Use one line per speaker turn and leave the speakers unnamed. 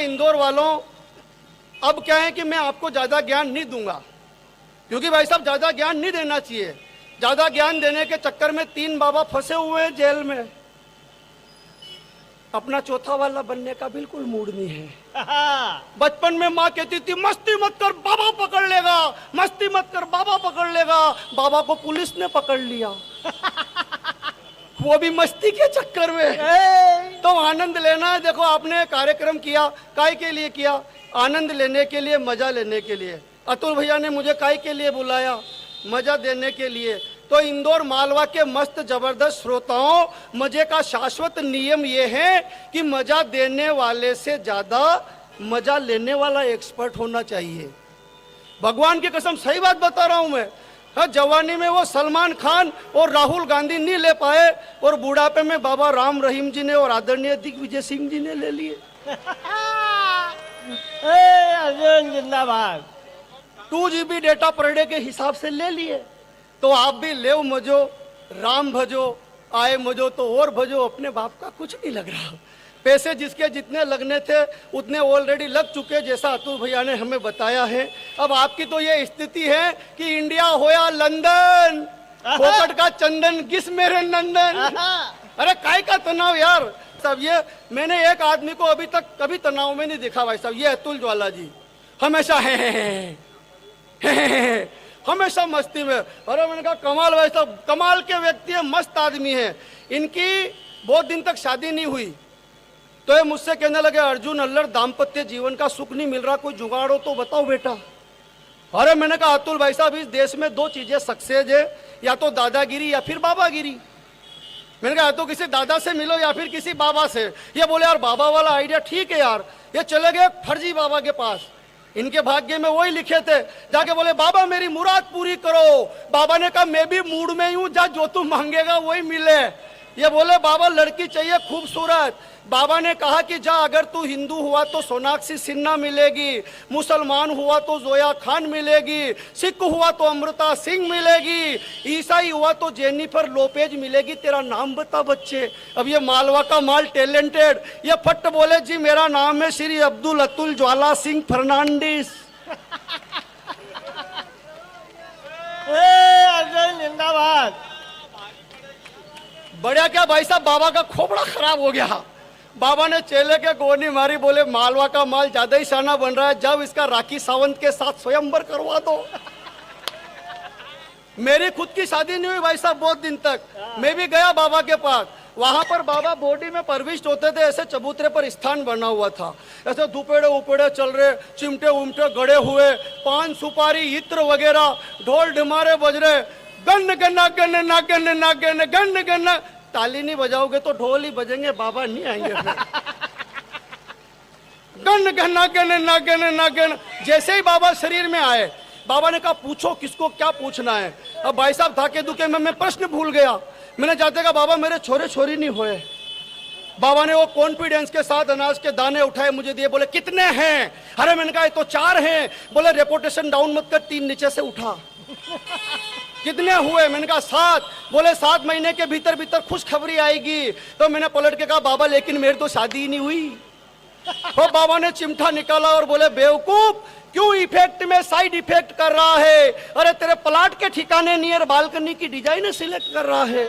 इंदौर वालों, अब क्या है कि मैं आपको ज्यादा ज्ञान नहीं दूंगा, क्योंकि भाई साहब ज्यादा ज्ञान नहीं देना चाहिए। ज्यादा ज्ञान देने के चक्कर में 3 बाबा फंसे हुए हैं जेल में। अपना चौथा वाला बनने का बिल्कुल मूड नहीं है। बचपन में माँ कहती थी मस्ती मत कर बाबा पकड़ लेगा, मस्ती मत कर बाबा पकड़ लेगा। बाबा को पुलिस ने पकड़ लिया, वो भी मस्ती के चक्कर में। तो आनंद लेना है। देखो आपने कार्यक्रम किया, काय के लिए किया? आनंद लेने के लिए, मजा लेने के लिए। अतुल भैया ने मुझे काय के लिए बुलाया? मजा देने के लिए। तो इंदौर मालवा के मस्त जबरदस्त श्रोताओं, मजे का शाश्वत नियम ये है कि मजा देने वाले से ज्यादा मजा लेने वाला एक्सपर्ट होना चाहिए। भगवान की कसम सही बात बता रहा हूं मैं। हाँ, जवानी में वो सलमान खान और राहुल गांधी नहीं ले पाए, और बुढ़ापे में बाबा राम रहीम जी ने और आदरणीय दिग्विजय सिंह जी ने ले लिए।
अर्जुन जिंदाबाद।
2 GB डेटा पर डे के हिसाब से ले लिए। तो आप भी लेव मजो, राम भजो, आए मजो तो और भजो। अपने बाप का कुछ नहीं लग रहा। पैसे जिसके जितने लगने थे उतने ऑलरेडी लग चुके, जैसा अतुल भैया ने हमें बताया है। अब आपकी तो ये स्थिति है कि इंडिया होया लंदन, फोकट का चंदन किस मेरे नंदन। अरे काय का तनाव यार। सब ये मैंने एक आदमी को अभी तक कभी तनाव में नहीं देखा भाई साहब। ये अतुल ज्वाला जी हमेशा है हमेशा मस्ती में। अरे मैंने कहा कमाल भाई साहब, कमाल के व्यक्ति है, मस्त आदमी है। इनकी बहुत दिन तक शादी नहीं हुई, तो ये मुझसे कहने लगे अर्जुन अल्लड़ दाम्पत्य जीवन का सुख नहीं मिल रहा, कोई जुगाड़ हो तो बताओ बेटा। अरे मैंने कहा अतुल भाई साहब, इस देश में 2 चीजें सक्सेस है, या तो दादागिरी या फिर बाबागिरी। मैंने कहा तो किसी दादा से मिलो या फिर किसी बाबा से। ये बोले यार बाबा वाला आइडिया ठीक है यार। ये चले गए फर्जी बाबा के पास। इनके भाग्य में वही लिखे थे। जाके बोले बाबा मेरी मुराद पूरी करो। बाबा ने कहा मैं भी मूड में ही हूं, जा जो तू मांगेगा वही मिले। ये बोले बाबा लड़की चाहिए खूबसूरत। बाबा ने कहा कि जा अगर तू हिंदू हुआ तो सोनाक्षी सिन्हा मिलेगी, मुसलमान हुआ तो जोया खान मिलेगी, सिख हुआ तो अमृता सिंह मिलेगी, ईसाई हुआ तो जेनिफर लोपेज मिलेगी। तेरा नाम बता बच्चे। अब ये मालवा का माल टैलेंटेड, ये फट बोले जी मेरा नाम है श्री अब्दुल अतुल ज्वाला सिंह फर्नांडिस।
अर्जुन जिंदाबाद।
बढ़िया क्या भाई साहब, बाबा का खोपड़ा खराब हो गया। बाबा ने चेले के गोनी मारी, बोले मालवा का माल ज्यादा ही शाना बन रहा है, जब इसका राखी सावंत के साथ स्वयंवर करवा दो। मेरी खुद की शादी नहीं हुई भाई साहब बहुत दिन तक। मैं भी गया बाबा के पास, वहां पर बाबा बॉडी में प्रविष्ट होते थे, ऐसे चबूतरे पर स्थान बना हुआ था, ऐसे दुपेड़े उपेड़े चल रहे, चिमटे उमटे गड़े हुए, पान सुपारी इत्र वगैरह, ढोल ढमारे बज रहे, गन गन्ना गन ना गन ना गन गन गन्ना। ताली नहीं बजाओगे तो ढोल ही बजेंगे, बाबा नहीं आएंगे फिर। गन गन्ना गन ना गन ना गन। जैसे ही बाबा शरीर में आए, बाबा ने कहा पूछो किसको क्या पूछना है। अब भाई साहब धाके दुके में मैं प्रश्न भूल गया। मैंने जाते कहा बाबा मेरे छोरे छोरी नहीं हुए। बाबा ने वो कॉन्फिडेंस के साथ अनाज के दाने उठाए मुझे दिए, बोले कितने हैं? अरे मैंने कहा तो 4 हैं। बोले रेपुटेशन डाउन मत कर, 3 नीचे से उठा। कितने हुए? मैंने कहा 7। बोले 7 महीने के भीतर भीतर खुशखबरी आएगी। तो मैंने पलट के कहा बाबा लेकिन मेरी तो शादी ही नहीं हुई। तो बाबा ने चिमटा निकाला और बोले बेवकूफ, क्यों इफेक्ट में साइड इफेक्ट कर रहा है? अरे तेरे प्लाट के ठिकाने नियर बालकनी की डिजाइन सिलेक्ट कर रहा है।